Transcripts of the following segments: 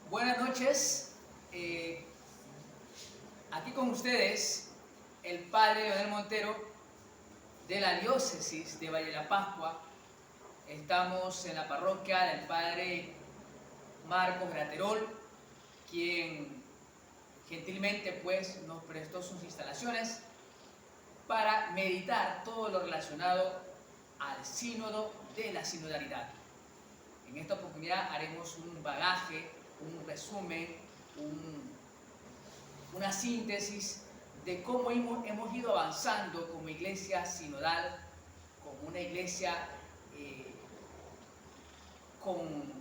Buenas noches. Aquí con ustedes el padre Leonel Montero de la diócesis de Valle de la Pascua. Estamos en la parroquia del padre Marcos Graterol, quien gentilmente pues nos prestó sus instalaciones para meditar todo lo relacionado al sínodo de la sinodalidad. En esta oportunidad haremos un bagaje, un resumen, una síntesis de cómo hemos ido avanzando como iglesia sinodal, como una iglesia con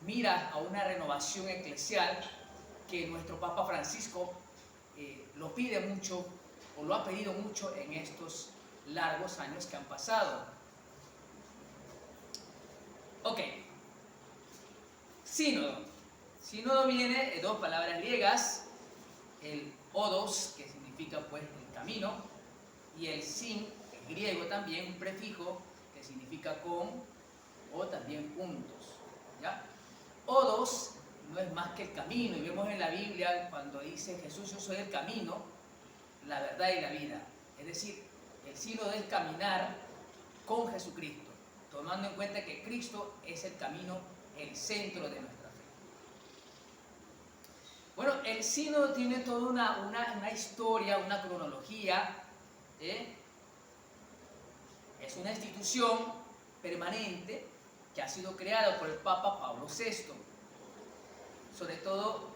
miras a una renovación eclesial que nuestro Papa Francisco lo pide mucho o lo ha pedido mucho en estos largos años que han pasado. Ok, sínodo. Sínodo viene de dos palabras griegas, el odos, que significa pues el camino, y el sin, el griego también, un prefijo que significa con o también juntos. ¿Ya? Odos no es más que el camino, y vemos en la Biblia cuando dice Jesús, yo soy el camino, la verdad y la vida. Es decir, el sínodo es caminar con Jesucristo, tomando en cuenta que Cristo es el camino, el centro de nuestra fe. Bueno, el sínodo tiene toda una historia, una cronología. Es una institución permanente que ha sido creada por el Papa Pablo VI, sobre todo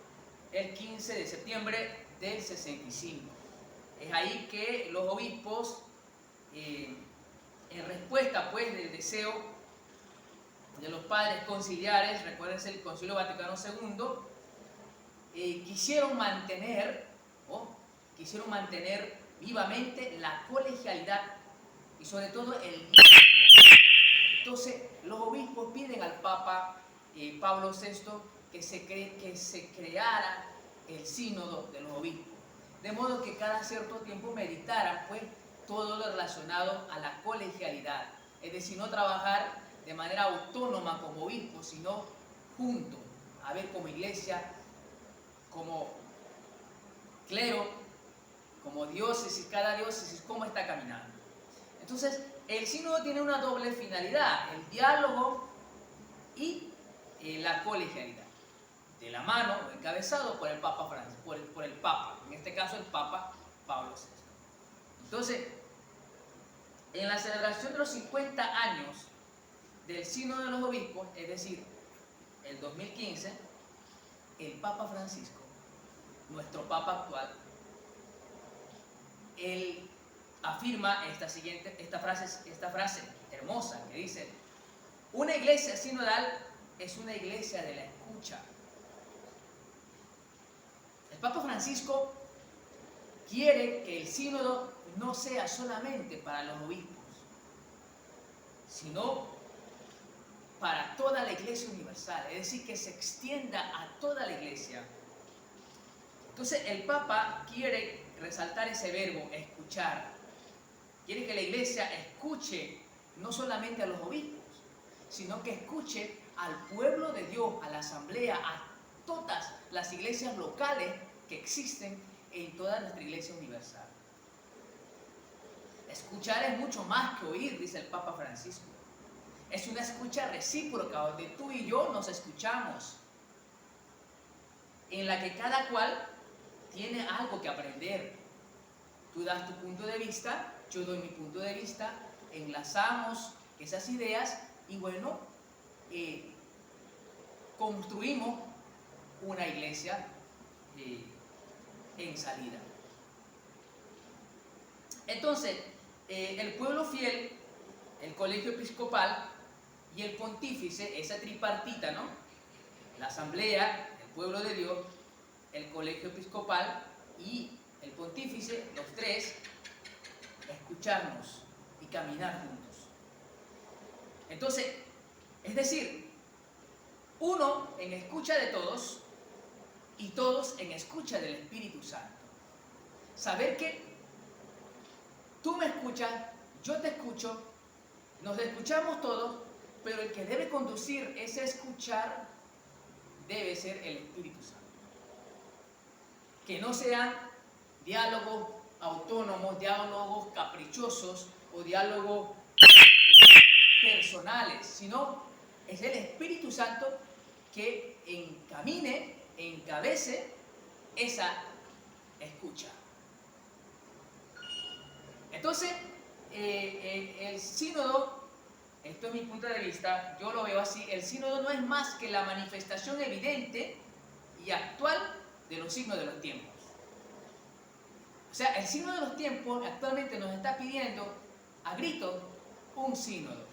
el 15 de septiembre del 65. Es ahí que los obispos, en respuesta pues del deseo de los padres conciliares, recuérdense el Concilio Vaticano II, quisieron mantener vivamente la colegialidad y sobre todo el diálogo. Entonces los obispos piden al Papa Pablo VI que se creara el sínodo de los obispos, de modo que cada cierto tiempo meditaran pues todo lo relacionado a la colegialidad, es decir, no trabajar de manera autónoma como obispos, sino juntos, a ver como iglesia, como clero, como diócesis, cada diócesis, cómo está caminando. Entonces, el sínodo tiene una doble finalidad, el diálogo y la colegialidad, de la mano o encabezado por el Papa Francisco, por el Papa, en este caso el Papa Pablo VI. Entonces, en la celebración de los 50 años del sínodo de los obispos, es decir, el 2015, el Papa Francisco, nuestro Papa actual, él afirma esta frase hermosa que dice: una iglesia sinodal es una iglesia de la escucha. El Papa Francisco quiere que el sínodo no sea solamente para los obispos, sino para toda la iglesia universal, es decir, que se extienda a toda la iglesia. Entonces el Papa quiere resaltar ese verbo, escuchar. Quiere que la iglesia escuche no solamente a los obispos, sino que escuche al pueblo de Dios, a la asamblea, a todas las iglesias locales que existen en toda nuestra iglesia universal. Escuchar es mucho más que oír, dice el Papa Francisco. Es una escucha recíproca, donde tú y yo nos escuchamos, en la que cada cual tiene algo que aprender. Tú das tu punto de vista, yo doy mi punto de vista, enlazamos esas ideas y bueno, construimos una iglesia en salida. Entonces, el pueblo fiel, el colegio episcopal y el pontífice, esa tripartita, ¿no? La asamblea, el pueblo de Dios, el colegio episcopal y el pontífice, los tres, escucharnos y caminar juntos. Entonces, es decir, uno en escucha de todos y todos en escucha del Espíritu Santo. Saber que tú me escuchas, yo te escucho, nos escuchamos todos, pero el que debe conducir ese escuchar debe ser el Espíritu Santo. Que no sean diálogos autónomos, diálogos caprichosos o diálogos personales, sino es el Espíritu Santo que encamine, encabece esa escucha. Entonces, el sínodo, esto es mi punto de vista, yo lo veo así, el sínodo no es más que la manifestación evidente y actual de los signos de los tiempos. O sea, el signo de los tiempos actualmente nos está pidiendo a gritos un sínodo,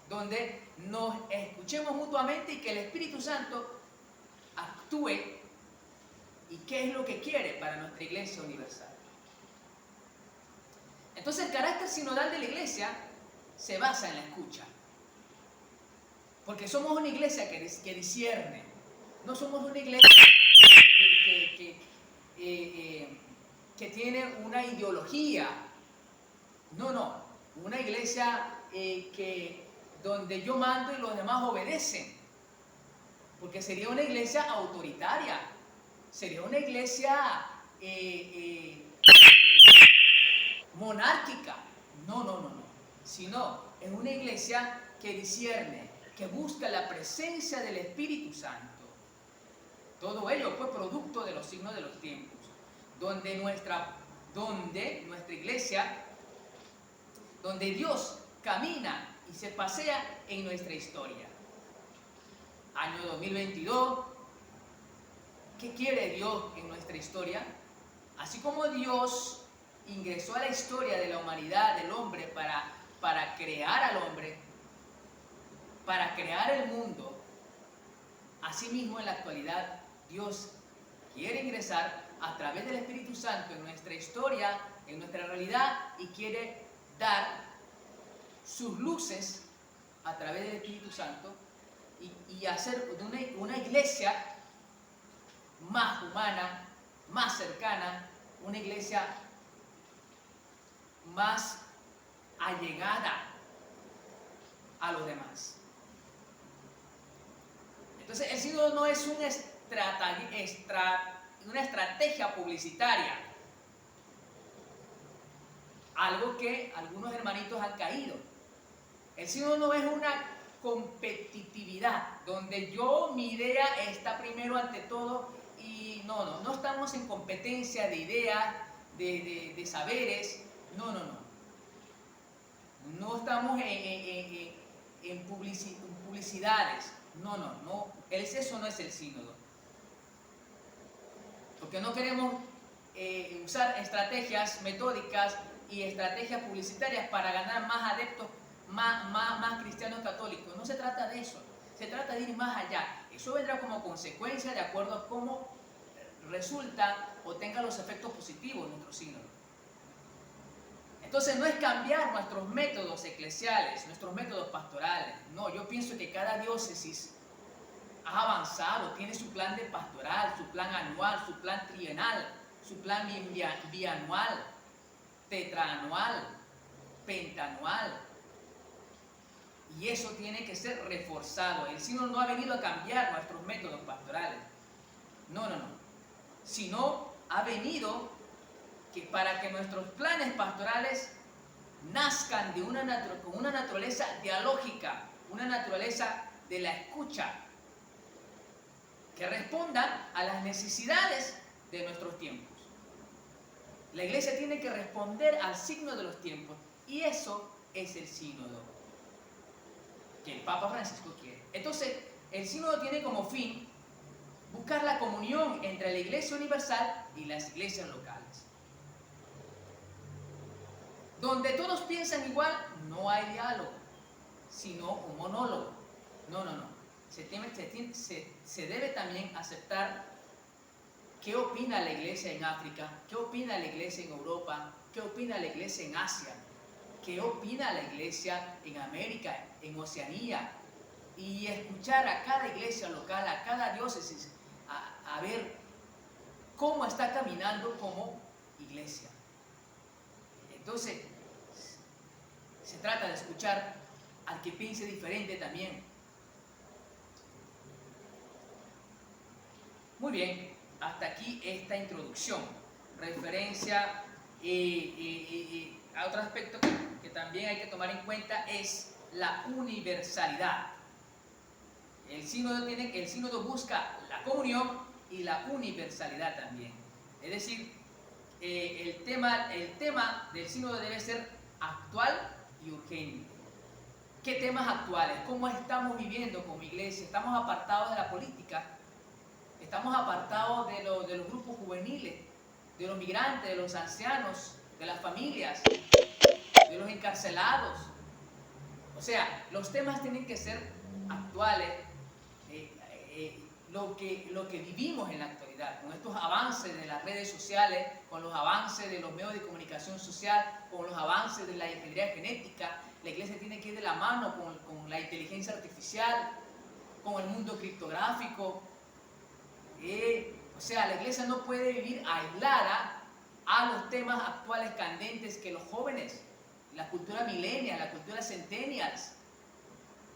donde nos escuchemos mutuamente y que el Espíritu Santo actúe y qué es lo que quiere para nuestra iglesia universal. Entonces el carácter sinodal de la iglesia se basa en la escucha, porque somos una iglesia que discierne, no somos una iglesia que tiene una ideología, no, una iglesia donde yo mando y los demás obedecen, porque sería una iglesia autoritaria, sería una iglesia monárquica, no, sino es una iglesia que discierne, que busca la presencia del Espíritu Santo. Todo ello fue producto de los signos de los tiempos, donde nuestra iglesia, donde Dios camina y se pasea en nuestra historia. Año 2022, ¿qué quiere Dios en nuestra historia? Así como Dios ingresó a la historia de la humanidad, del hombre, para crear al hombre, para crear el mundo, asimismo en la actualidad Dios quiere ingresar a través del Espíritu Santo en nuestra historia, en nuestra realidad, y quiere dar sus luces a través del Espíritu Santo y hacer una iglesia más humana, más cercana, una iglesia más allegada a los demás. Entonces el sínodo no es una estrategia publicitaria, algo que algunos hermanitos han caído. El sínodo no es una competitividad donde mi idea está primero ante todo y no estamos en competencia de ideas, de saberes, no estamos en publicidades, no, eso no es el sínodo, porque no queremos usar estrategias metódicas y estrategias publicitarias para ganar más adeptos, más cristianos católicos. No se trata de eso, se trata de ir más allá. Eso vendrá como consecuencia de acuerdo a cómo resulta o tenga los efectos positivos nuestro sínodo. Entonces no es cambiar nuestros métodos eclesiales, nuestros métodos pastorales. No, yo pienso que cada diócesis ha avanzado, tiene su plan de pastoral, su plan anual, su plan trienal, su plan bianual, tetraanual, pentanual. Y eso tiene que ser reforzado. El sínodo no ha venido a cambiar nuestros métodos pastorales. No. Sino ha venido para que nuestros planes pastorales nazcan con una naturaleza dialógica, una naturaleza de la escucha, que respondan a las necesidades de nuestros tiempos. La iglesia tiene que responder al signo de los tiempos, y eso es el sínodo que el Papa Francisco quiere. Entonces, el sínodo tiene como fin buscar la comunión entre la iglesia universal y las iglesias locales. Donde todos piensan igual, no hay diálogo, sino un monólogo. No. Se debe también aceptar qué opina la iglesia en África, qué opina la iglesia en Europa, qué opina la iglesia en Asia, qué opina la iglesia en América, en Oceanía, y escuchar a cada iglesia local, a cada diócesis, a ver cómo está caminando como iglesia. Entonces, se trata de escuchar al que piense diferente también. Muy bien, hasta aquí esta introducción. Referencia a otro aspecto que también hay que tomar en cuenta es la universalidad. El sínodo busca la comunión y la universalidad también. Es decir, el tema del sínodo debe ser actual y urgente. ¿Qué temas actuales? ¿Cómo estamos viviendo como iglesia? ¿Estamos apartados de la política? ¿Estamos apartados de los grupos juveniles, de los migrantes, de los ancianos, de las familias, de los encarcelados? O sea, los temas tienen que ser actuales, lo que vivimos en la actualidad, con estos avances de las redes sociales, con los avances de los medios de comunicación social, con los avances de la ingeniería genética. La iglesia tiene que ir de la mano con la inteligencia artificial, con el mundo criptográfico. O sea, la iglesia no puede vivir aislada a los temas actuales candentes que los jóvenes, la cultura millennial, la cultura centennials.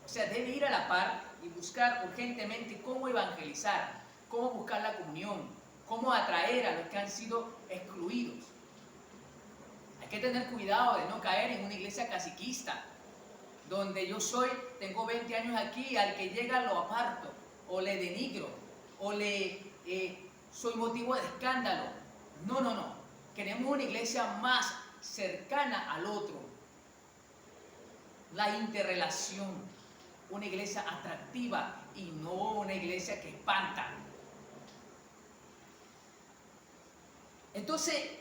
O sea, debe ir a la par y buscar urgentemente cómo evangelizar, cómo buscar la comunión, cómo atraer a los que han sido excluidos. Hay que tener cuidado de no caer en una iglesia caciquista, donde yo tengo 20 años aquí y al que llega lo aparto, o le denigro, o soy motivo de escándalo. No, no, no. Queremos una iglesia más cercana al otro. La interrelación. Una iglesia atractiva y no una iglesia que espanta. Entonces,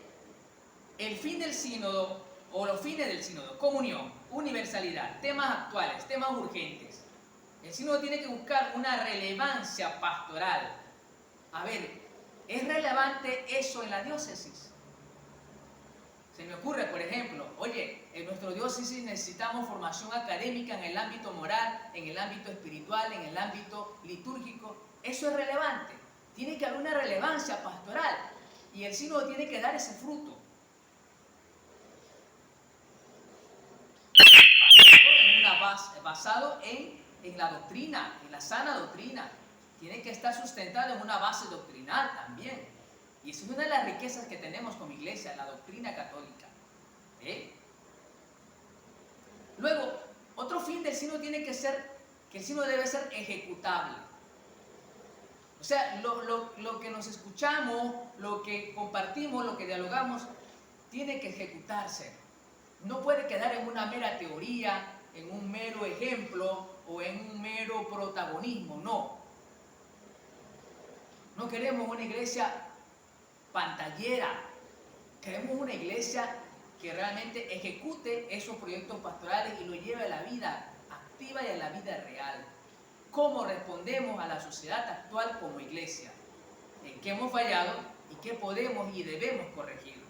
el fin del sínodo, o los fines del sínodo: comunión, universalidad, temas actuales, temas urgentes. El sínodo tiene que buscar una relevancia pastoral. A ver, ¿es relevante eso en la diócesis? Se me ocurre, por ejemplo, oye, en nuestra diócesis necesitamos formación académica en el ámbito moral, en el ámbito espiritual, en el ámbito litúrgico. ¿Eso es relevante? Tiene que haber una relevancia pastoral y el sínodo tiene que dar ese fruto. Basado en la doctrina, en la sana doctrina. Tiene que estar sustentado en una base doctrinal también. Y esa es una de las riquezas que tenemos como iglesia, la doctrina católica. Luego, otro fin del sínodo tiene que ser que el sínodo debe ser ejecutable. O sea, lo que nos escuchamos, lo que compartimos, lo que dialogamos, tiene que ejecutarse. No puede quedar en una mera teoría, en un mero ejemplo o en un mero protagonismo, no. No queremos una iglesia pantallera, queremos una iglesia que realmente ejecute esos proyectos pastorales y lo lleve a la vida activa y a la vida real. ¿Cómo respondemos a la sociedad actual como iglesia? ¿En qué hemos fallado y qué podemos y debemos corregir?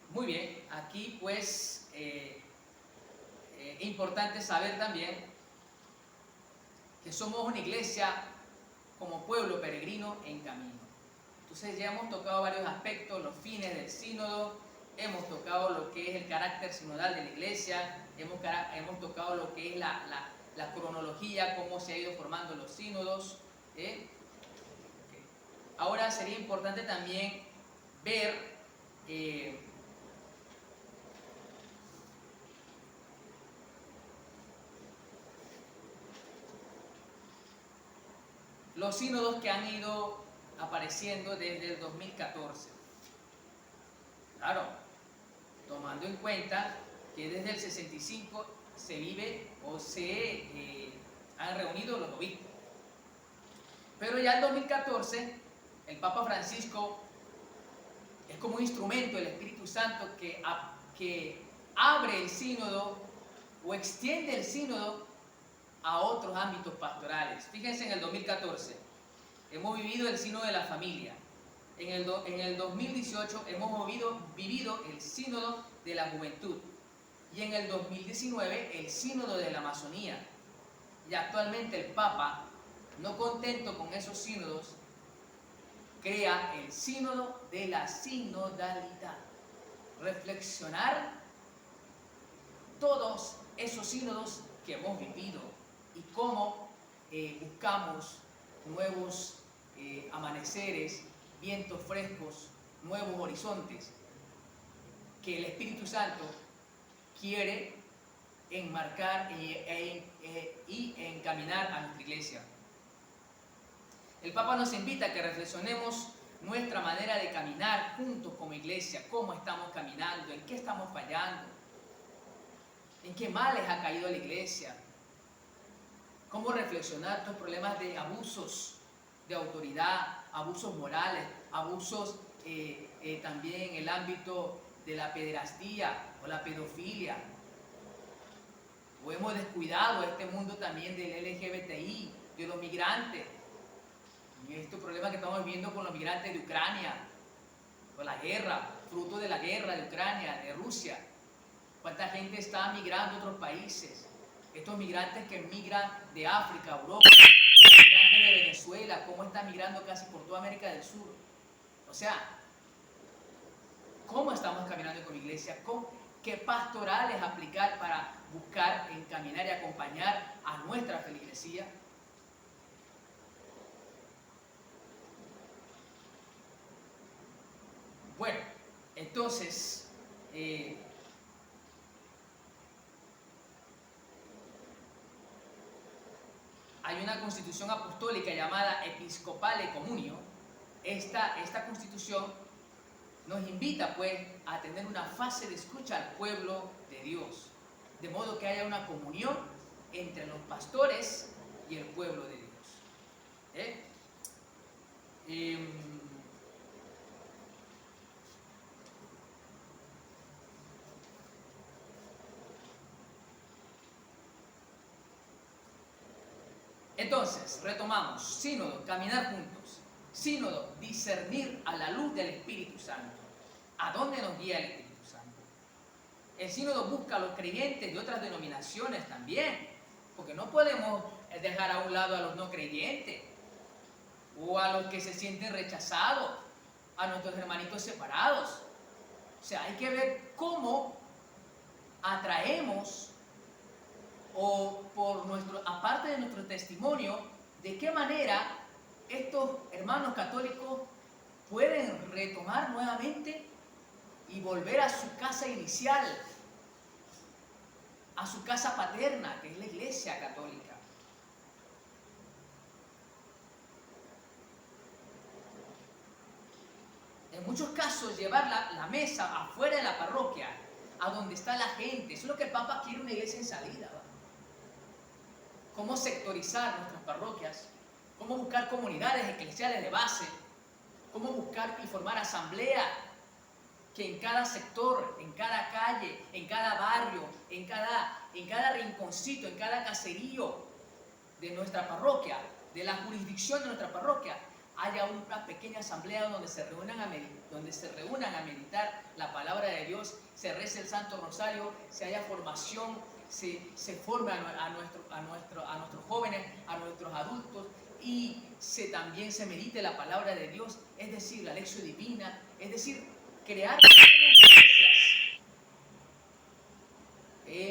Muy bien, aquí pues importante saber también que somos una iglesia como pueblo peregrino en camino. Entonces ya hemos tocado varios aspectos, los fines del sínodo, hemos tocado lo que es el carácter sinodal de la iglesia, hemos tocado lo que es la cronología, cómo se ha ido formando los sínodos. Ahora sería importante también ver los sínodos que han ido apareciendo desde el 2014. Claro, tomando en cuenta que desde el 65 se vive o se han reunido los obispos. Pero ya en 2014 el Papa Francisco es como un instrumento del Espíritu Santo que abre el sínodo o extiende el sínodo a otros ámbitos pastorales. Fíjense, en el 2014 hemos vivido el sínodo de la familia. En el 2018 hemos vivido el sínodo de la juventud. Y en el 2019 el sínodo de la Amazonía. Y actualmente el Papa, no contento con esos sínodos, crea el sínodo de la sinodalidad. Reflexionar todos esos sínodos que hemos vivido y cómo buscamos nuevos amaneceres, vientos frescos, nuevos horizontes que el Espíritu Santo quiere enmarcar y encaminar a nuestra iglesia. El Papa nos invita a que reflexionemos nuestra manera de caminar juntos como iglesia, cómo estamos caminando, en qué estamos fallando, en qué males ha caído la iglesia, cómo reflexionar estos problemas de abusos de autoridad, abusos morales, abusos también en el ámbito de la pederastía o la pedofilia. O hemos descuidado este mundo también del LGBTI, de los migrantes, y estos problemas que estamos viviendo con los migrantes de Ucrania, con la guerra, fruto de la guerra de Ucrania, de Rusia. ¿Cuánta gente está migrando a otros países? Estos migrantes que migran de África a Europa, migrantes de Venezuela, cómo están migrando casi por toda América del Sur. O sea, ¿cómo estamos caminando como iglesia? ¿Qué pastorales aplicar para buscar, encaminar y acompañar a nuestra feligresía? Bueno, entonces, hay una constitución apostólica llamada Episcopale Communio. Esta constitución nos invita pues a tener una fase de escucha al pueblo de Dios, de modo que haya una comunión entre los pastores y el pueblo de Dios. Entonces, retomamos, sínodo, caminar juntos. Sínodo, discernir a la luz del Espíritu Santo. ¿A dónde nos guía el Espíritu Santo? El sínodo busca a los creyentes de otras denominaciones también, porque no podemos dejar a un lado a los no creyentes, o a los que se sienten rechazados, a nuestros hermanitos separados. O sea, hay que ver cómo atraemos, o aparte de nuestro testimonio, de qué manera estos hermanos católicos pueden retomar nuevamente y volver a su casa inicial, a su casa paterna, que es la Iglesia Católica. En muchos casos, llevar la mesa afuera de la parroquia, a donde está la gente. Eso es lo que el Papa quiere, una iglesia en salida, ¿va? Cómo sectorizar nuestras parroquias, cómo buscar comunidades eclesiales de base, cómo buscar y formar asamblea que en cada sector, en cada calle, en cada barrio, en cada rinconcito, en cada caserío de nuestra parroquia, de la jurisdicción de nuestra parroquia, haya una pequeña asamblea donde se reúnan a meditar la palabra de Dios, se rece el Santo Rosario, se haya formación, se forme a nuestros jóvenes, a nuestros adultos, y también se medite la palabra de Dios, es decir, la lección divina, es decir, crear iglesias.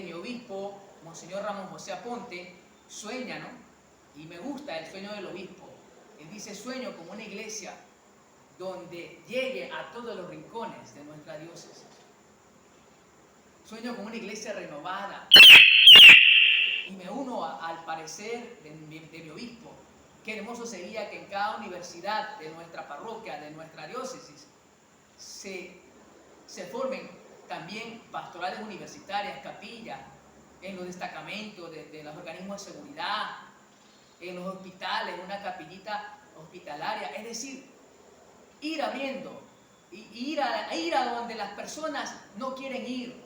Mi obispo, Monseñor Ramón José Aponte, sueña, ¿no? Y me gusta el sueño del obispo. Él dice: sueño como una iglesia donde llegue a todos los rincones de nuestra diócesis. Sueño como una iglesia renovada. Y me uno al parecer de mi obispo. Qué hermoso sería que en cada universidad de nuestra parroquia, de nuestra diócesis, se formen también pastorales universitarias, capillas, en los destacamentos de los organismos de seguridad, en los hospitales, una capillita hospitalaria. Es decir, ir abriendo, ir a donde las personas no quieren ir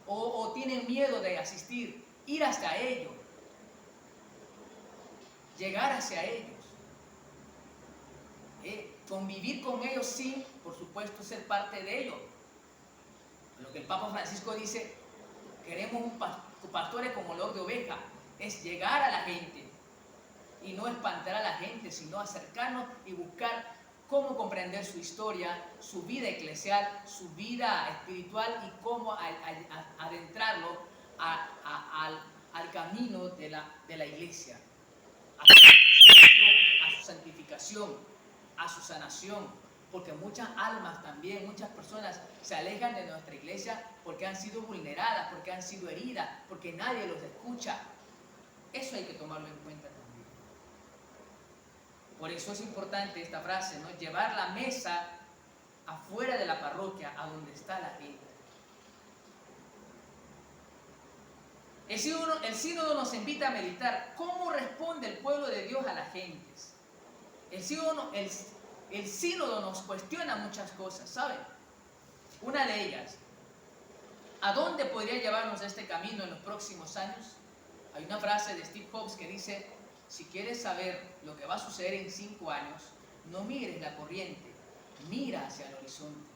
o tienen miedo de asistir, ir hasta ellos, llegar hacia ellos, convivir con ellos sin, por supuesto, ser parte de ellos. Lo que el Papa Francisco dice: queremos pastores como lord de oveja, es llegar a la gente y no espantar a la gente, sino acercarnos y buscar cómo comprender su historia, su vida eclesial, su vida espiritual y cómo adentrarlo al camino de la iglesia, a su santificación, a su sanación, porque muchas almas también, muchas personas se alejan de nuestra iglesia porque han sido vulneradas, porque han sido heridas, porque nadie los escucha. Eso hay que tomarlo en cuenta también. Por eso es importante esta frase, ¿no? Llevar la mesa afuera de la parroquia, a donde está la gente. El sínodo nos invita a meditar cómo responde el pueblo de Dios a las gentes. El sínodo nos cuestiona muchas cosas, ¿saben? Una de ellas, ¿a dónde podría llevarnos este camino en los próximos años? Hay una frase de Steve Jobs que dice: si quieres saber lo que va a suceder en 5 años, no mires la corriente, mira hacia el horizonte.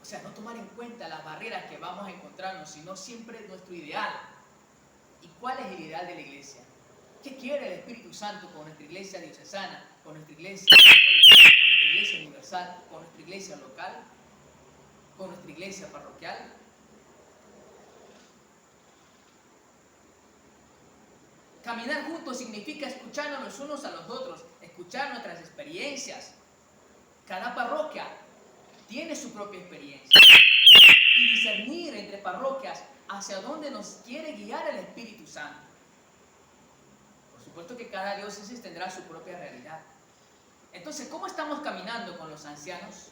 O sea, no tomar en cuenta las barreras que vamos a encontrarnos, sino siempre nuestro ideal. ¿Y cuál es el ideal de la iglesia? ¿Qué quiere el Espíritu Santo con nuestra iglesia diocesana, con nuestra iglesia católica, con nuestra iglesia universal, con nuestra iglesia local, con nuestra iglesia parroquial? Caminar juntos significa escucharnos los unos a los otros, escuchar nuestras experiencias. Cada parroquia tiene su propia experiencia. Y discernir entre parroquias hacia dónde nos quiere guiar el Espíritu Santo. Por supuesto que cada diócesis tendrá su propia realidad. Entonces, ¿cómo estamos caminando con los ancianos?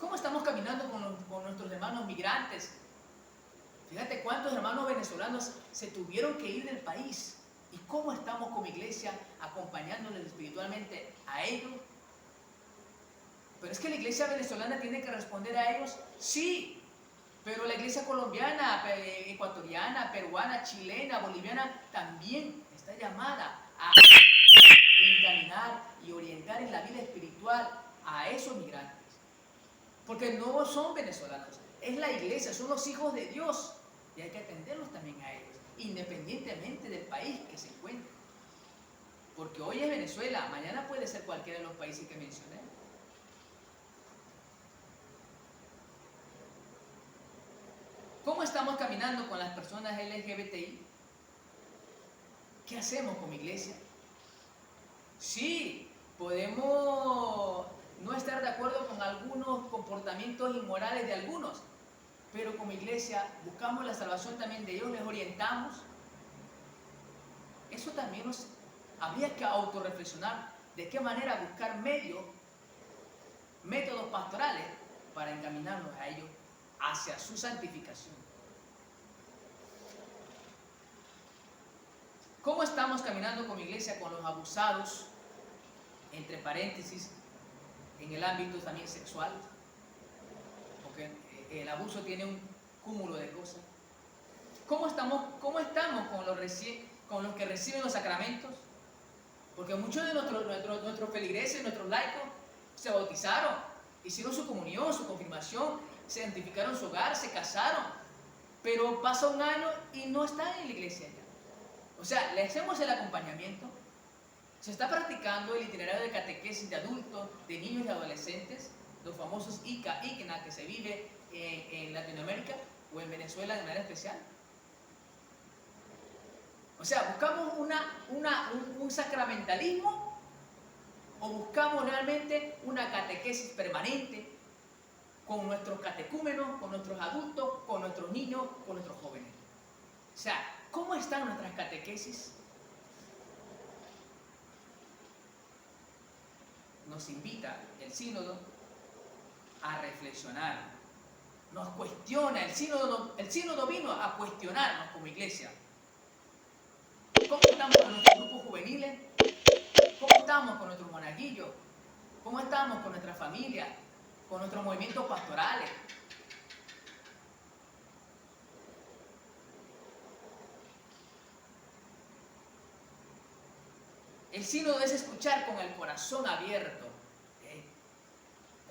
¿Cómo estamos caminando con nuestros hermanos migrantes? Fíjate cuántos hermanos venezolanos se tuvieron que ir del país. ¿Y cómo estamos como iglesia acompañándoles espiritualmente a ellos? Pero es que la iglesia venezolana tiene que responder a ellos, sí. Pero la iglesia colombiana, ecuatoriana, peruana, chilena, boliviana también está llamada a encaminar y orientar en la vida espiritual a esos migrantes. Porque no son venezolanos, es la iglesia, son los hijos de Dios. Y hay que atenderlos también a ellos, independientemente del país que se encuentren. Porque hoy es Venezuela, mañana puede ser cualquiera de los países que mencioné. ¿Cómo estamos caminando con las personas LGBTI? ¿Qué hacemos como iglesia? Sí, podemos no estar de acuerdo con algunos comportamientos inmorales de algunos, pero como iglesia buscamos la salvación también de ellos, les orientamos. Eso también habría que autorreflexionar de qué manera buscar métodos pastorales para encaminarnos a ellos hacia su santificación. ¿Cómo estamos caminando como iglesia con los abusados, entre paréntesis, en el ámbito también sexual? Porque el abuso tiene un cúmulo de cosas. ¿Cómo estamos con los que reciben los sacramentos? Porque muchos de nuestros feligreses, nuestros laicos, se bautizaron, hicieron su comunión, su confirmación, se santificaron su hogar, se casaron, pero pasa un año y no están en la iglesia ya. O sea, le hacemos el acompañamiento. Se está practicando el itinerario de catequesis de adultos, de niños y adolescentes, los famosos ICA, ICNA, que se vive en Latinoamérica o en Venezuela de manera especial. O sea, ¿buscamos un sacramentalismo o buscamos realmente una catequesis permanente con nuestros catecúmenos, con nuestros adultos, con nuestros niños, con nuestros jóvenes? O sea, ¿cómo están nuestras catequesis? Nos invita el sínodo a reflexionar. Nos cuestiona, el sínodo vino a cuestionarnos como iglesia. ¿Cómo estamos con nuestros grupos juveniles? ¿Cómo estamos con nuestros monaguillos? ¿Cómo estamos con nuestra familia? ¿Con nuestros movimientos pastorales? El sínodo es escuchar con el corazón abierto.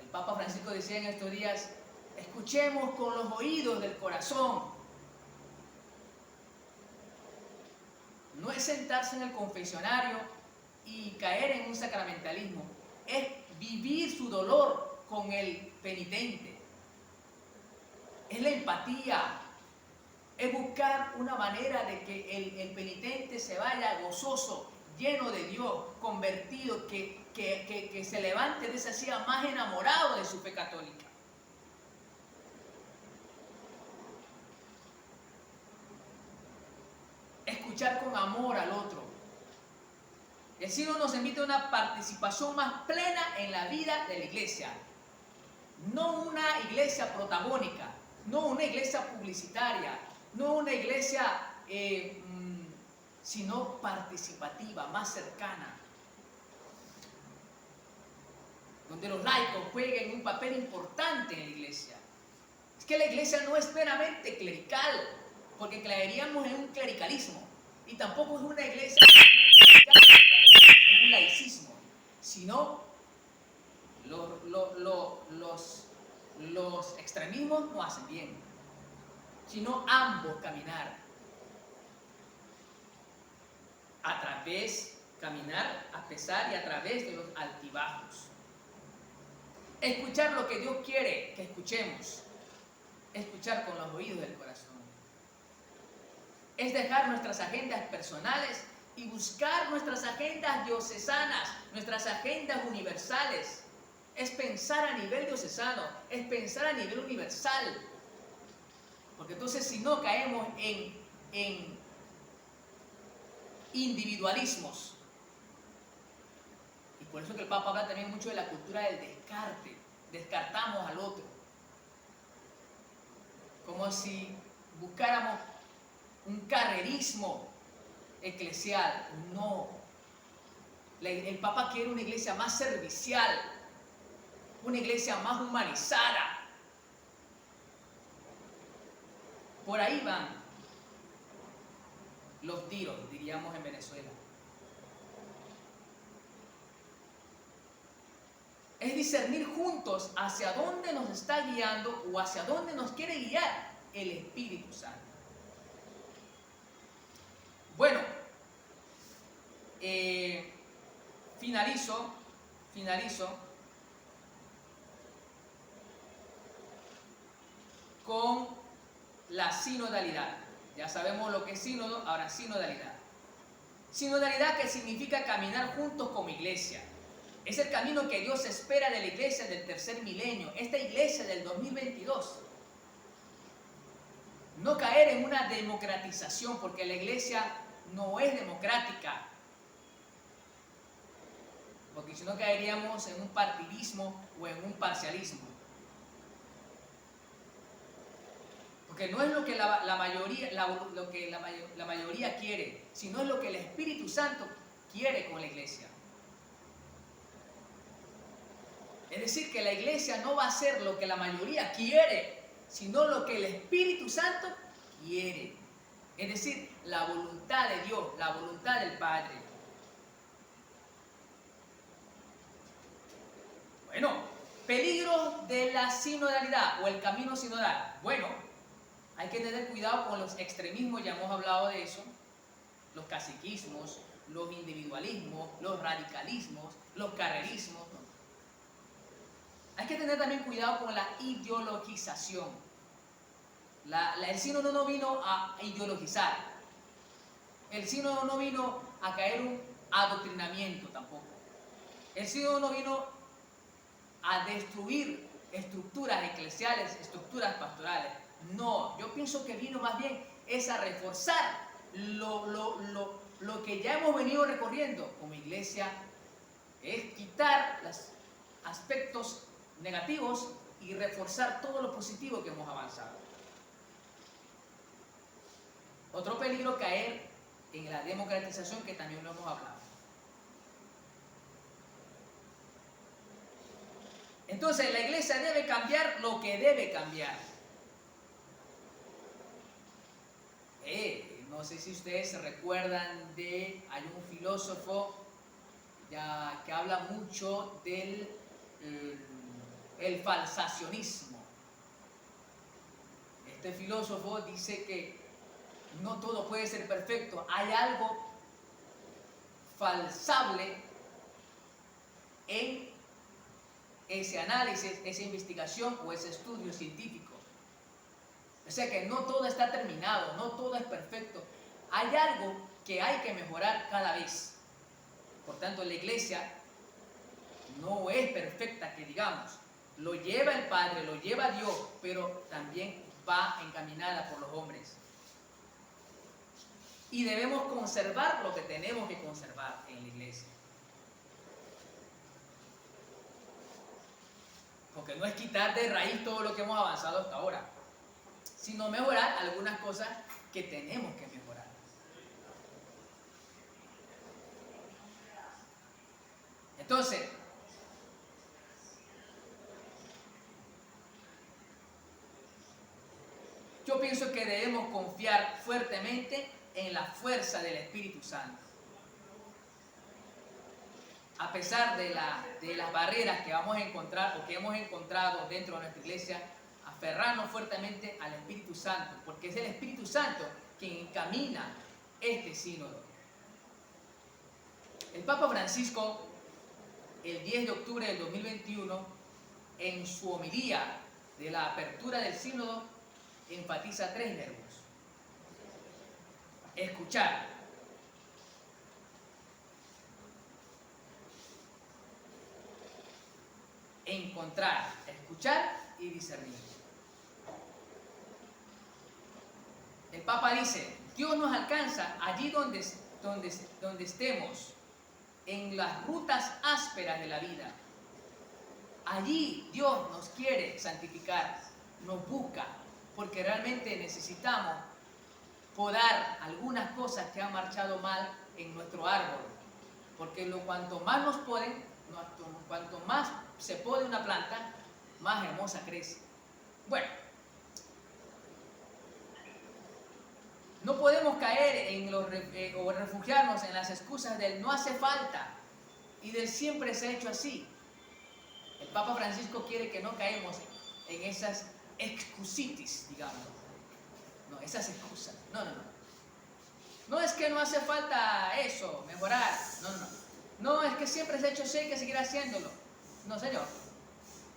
El Papa Francisco decía en estos días: escuchemos con los oídos del corazón. No es sentarse en el confesionario y caer en un sacramentalismo es vivir su dolor con el penitente. Es la empatía, es buscar una manera de que el penitente se vaya gozoso, lleno de Dios, convertido, que se levante de esa silla más enamorado de su fe católica. Escuchar con amor al otro. El sínodo nos invita a una participación más plena en la vida de la iglesia. No una iglesia protagónica, no una iglesia publicitaria, no una iglesia sino participativa, más cercana, donde los laicos jueguen un papel importante en la iglesia. Es que la iglesia no es meramente clerical, porque caeríamos en un clericalismo, y tampoco es una iglesia en un laicismo, sino los extremismos no hacen bien, sino ambos caminar a pesar y a través de los altibajos. Escuchar lo que Dios quiere que escuchemos, escuchar con los oídos del corazón. Es dejar nuestras agendas personales y buscar nuestras agendas diocesanas, nuestras agendas universales. Es pensar a nivel diocesano, es pensar a nivel universal. Porque entonces si no caemos en individualismos. Y por eso que el Papa habla también mucho de la cultura del descarte. Descartamos al otro. Como si buscáramos un carrerismo eclesial. No. El Papa quiere una iglesia más servicial, una iglesia más humanizada. Por ahí van los tiros, diríamos en Venezuela. Es discernir juntos hacia dónde nos está guiando o hacia dónde nos quiere guiar el Espíritu Santo. Bueno, finalizo con la sinodalidad. Ya sabemos lo que es sínodo, ahora sinodalidad. Sinodalidad, que significa caminar juntos como iglesia. Es el camino que Dios espera de la iglesia del tercer milenio, esta iglesia del 2022. No caer en una democratización, porque la iglesia no es democrática. Porque si no caeríamos en un partidismo o en un parcialismo. Porque no es lo que la mayoría quiere, sino es lo que el Espíritu Santo quiere con la iglesia. Es decir, que la iglesia no va a hacer lo que la mayoría quiere, sino lo que el Espíritu Santo quiere. Es decir, la voluntad de Dios, la voluntad del Padre. Bueno, peligros de la sinodalidad o el camino sinodal. Bueno, hay que tener cuidado con los extremismos, ya hemos hablado de eso, los caciquismos, los individualismos, los radicalismos, los carrerismos. Hay que tener también cuidado con la ideologización. El sínodo no vino a ideologizar. El sínodo no vino a caer un adoctrinamiento tampoco. El sínodo no vino a destruir estructuras eclesiales, estructuras pastorales. No, yo pienso que vino más bien es a reforzar lo que ya hemos venido recorriendo como iglesia, es quitar los aspectos negativos y reforzar todo lo positivo que hemos avanzado. Otro peligro, caer en la democratización, que también lo hemos hablado. Entonces la iglesia debe cambiar lo que debe cambiar. No sé si ustedes se recuerdan hay un filósofo que habla mucho del el falsacionismo. Este filósofo dice que no todo puede ser perfecto, hay algo falsable en ese análisis, esa investigación o ese estudio científico. O sea que no todo está terminado, no todo es perfecto. Hay algo que hay que mejorar cada vez. Por tanto, la iglesia no es perfecta, que digamos. Lo lleva el Padre, lo lleva Dios, pero también va encaminada por los hombres. Y debemos conservar lo que tenemos que conservar en la iglesia. Porque no es quitar de raíz todo lo que hemos avanzado hasta ahora, sino mejorar algunas cosas que tenemos que mejorar. Entonces, yo pienso que debemos confiar fuertemente en la fuerza del Espíritu Santo. A pesar de las barreras que vamos a encontrar o que hemos encontrado dentro de nuestra iglesia, aferrarnos fuertemente al Espíritu Santo, porque es el Espíritu Santo quien encamina este sínodo. El Papa Francisco, el 10 de octubre del 2021, en su homilía de la apertura del sínodo, enfatiza 3 verbos: escuchar, encontrar, escuchar y discernir. El Papa dice: Dios nos alcanza allí donde estemos, en las rutas ásperas de la vida. Allí Dios nos quiere santificar, nos busca, porque realmente necesitamos podar algunas cosas que han marchado mal en nuestro árbol. Porque cuanto más nos poden, cuanto más se pode una planta, más hermosa crece. Bueno, no podemos caer o refugiarnos en las excusas del no hace falta y del siempre se ha hecho así. El Papa Francisco quiere que no caemos en esas excusitis, digamos. No, esas excusas. No. No es que no hace falta eso, mejorar. No. No, es que siempre se ha hecho así, hay que seguir haciéndolo. No, señor.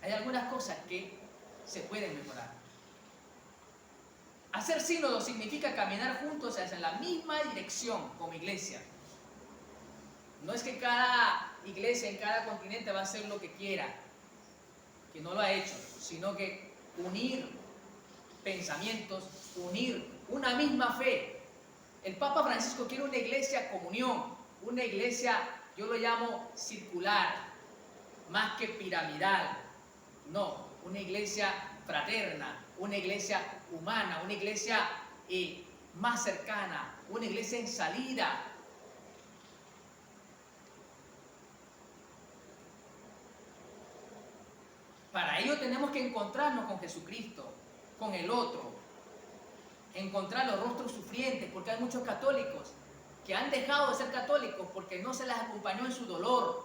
Hay algunas cosas que se pueden mejorar. Hacer sínodo significa caminar juntos hacia la misma dirección como iglesia. No es que cada iglesia en cada continente va a hacer lo que quiera, que no lo ha hecho, sino que unir pensamientos, unir una misma fe. El Papa Francisco quiere una iglesia comunión, una iglesia, yo lo llamo circular, más que piramidal. No, una iglesia fraterna, una iglesia humana, una iglesia más cercana, una iglesia en salida. Para ello tenemos que encontrarnos con Jesucristo, con el otro, encontrar los rostros sufrientes, porque hay muchos católicos que han dejado de ser católicos porque no se les acompañó en su dolor,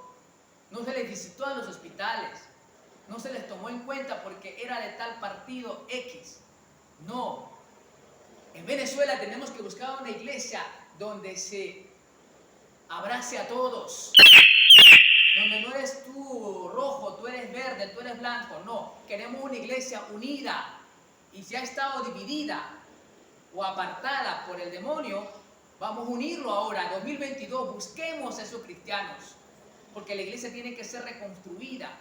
no se les visitó a los hospitales, no se les tomó en cuenta porque era de tal partido X. No, en Venezuela tenemos que buscar una iglesia donde se abrace a todos, donde no eres tú rojo, tú eres verde, tú eres blanco. No, queremos una iglesia unida, y si ha estado dividida o apartada por el demonio, vamos a unirlo ahora, 2022, busquemos a esos cristianos, porque la iglesia tiene que ser reconstruida,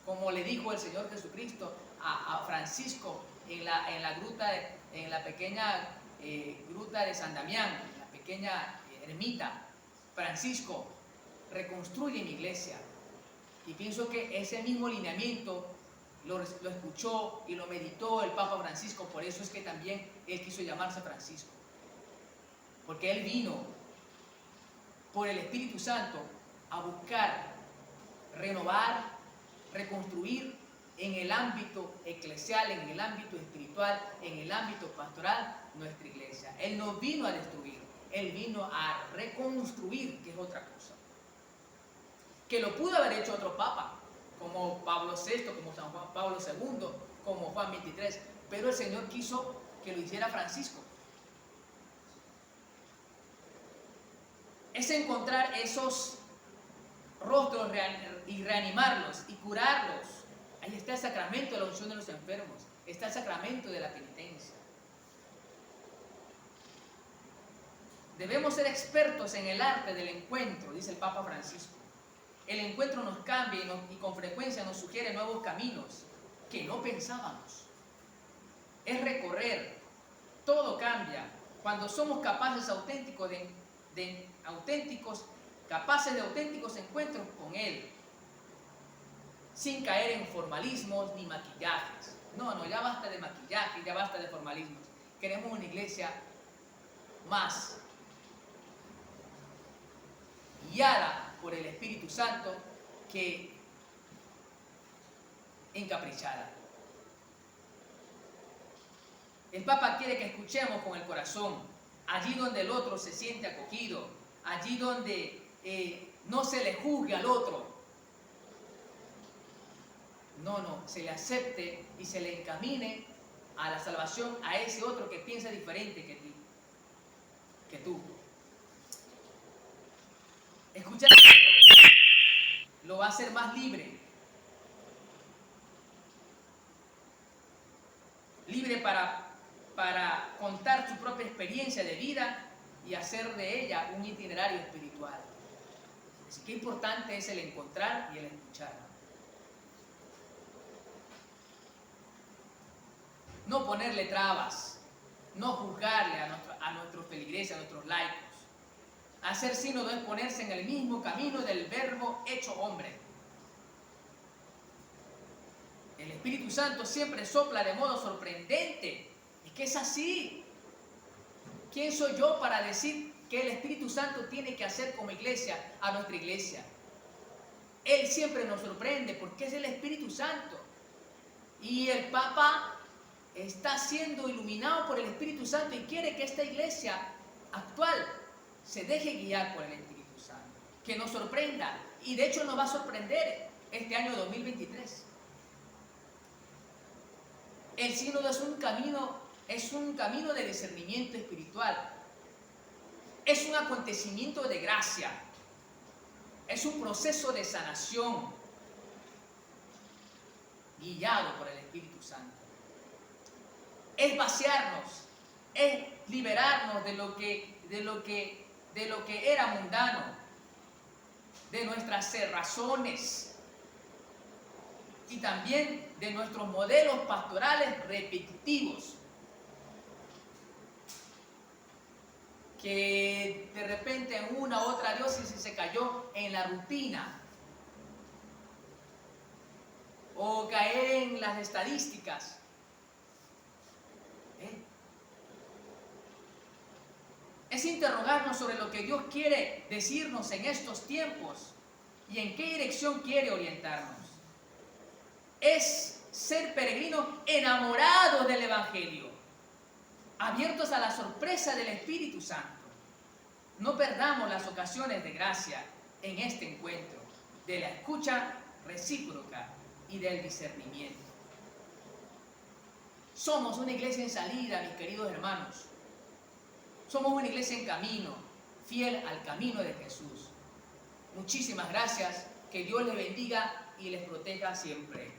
como le dijo el Señor Jesucristo a Francisco en la pequeña gruta de San Damián, en la pequeña ermita. Francisco, reconstruye mi iglesia. Y pienso que ese mismo lineamiento lo escuchó y lo meditó el Papa Francisco. Por eso es que también él quiso llamarse Francisco, porque él vino por el Espíritu Santo a buscar renovar, reconstruir en el ámbito eclesial, en el ámbito espiritual, en el ámbito pastoral, nuestra iglesia. Él no vino a destruir, él vino a reconstruir, que es otra cosa. Que lo pudo haber hecho otro papa, como Pablo VI, como San Juan Pablo II, como Juan XXIII, pero el Señor quiso que lo hiciera Francisco. Es encontrar esos rostros y reanimarlos y curarlos. Ahí está el sacramento de la unción de los enfermos. Está el sacramento de la penitencia. Debemos ser expertos en el arte del encuentro, dice el Papa Francisco. El encuentro nos cambia y con frecuencia nos sugiere nuevos caminos que no pensábamos. Es recorrer. Todo cambia cuando somos capaces de auténticos encuentros con Él, sin caer en formalismos ni maquillajes. No, ya basta de maquillaje, ya basta de formalismos. Queremos una iglesia más guiada por el Espíritu Santo que encaprichada. El Papa quiere que escuchemos con el corazón, allí donde el otro se siente acogido, allí donde no se le juzgue al otro. No, se le acepte y se le encamine a la salvación a ese otro que piensa diferente que tú. Escuchar lo va a hacer más libre. Libre para contar su propia experiencia de vida y hacer de ella un itinerario espiritual. Así que importante es el encontrar y el escuchar. No ponerle trabas, no juzgarle a nuestros feligreses, a nuestros laicos. Hacer sínodo es ponerse en el mismo camino del Verbo hecho hombre. El Espíritu Santo siempre sopla de modo sorprendente. Es que es así. ¿Quién soy yo para decir que el Espíritu Santo tiene que hacer como iglesia a nuestra iglesia? Él siempre nos sorprende porque es el Espíritu Santo. Y el Papa está siendo iluminado por el Espíritu Santo y quiere que esta iglesia actual se deje guiar por el Espíritu Santo. Que nos sorprenda. Y de hecho nos va a sorprender este año 2023. El sínodo es un camino de discernimiento espiritual. Es un acontecimiento de gracia. Es un proceso de sanación guiado por el Espíritu Santo. Es vaciarnos, es liberarnos de lo que era mundano, de nuestras cerrazones y también de nuestros modelos pastorales repetitivos, que de repente en una u otra diócesis se cayó en la rutina o caer en las estadísticas. Es interrogarnos sobre lo que Dios quiere decirnos en estos tiempos y en qué dirección quiere orientarnos. Es ser peregrinos enamorados del Evangelio, abiertos a la sorpresa del Espíritu Santo. No perdamos las ocasiones de gracia en este encuentro, de la escucha recíproca y del discernimiento. Somos una iglesia en salida, mis queridos hermanos. Somos una iglesia en camino, fiel al camino de Jesús. Muchísimas gracias, que Dios les bendiga y les proteja siempre.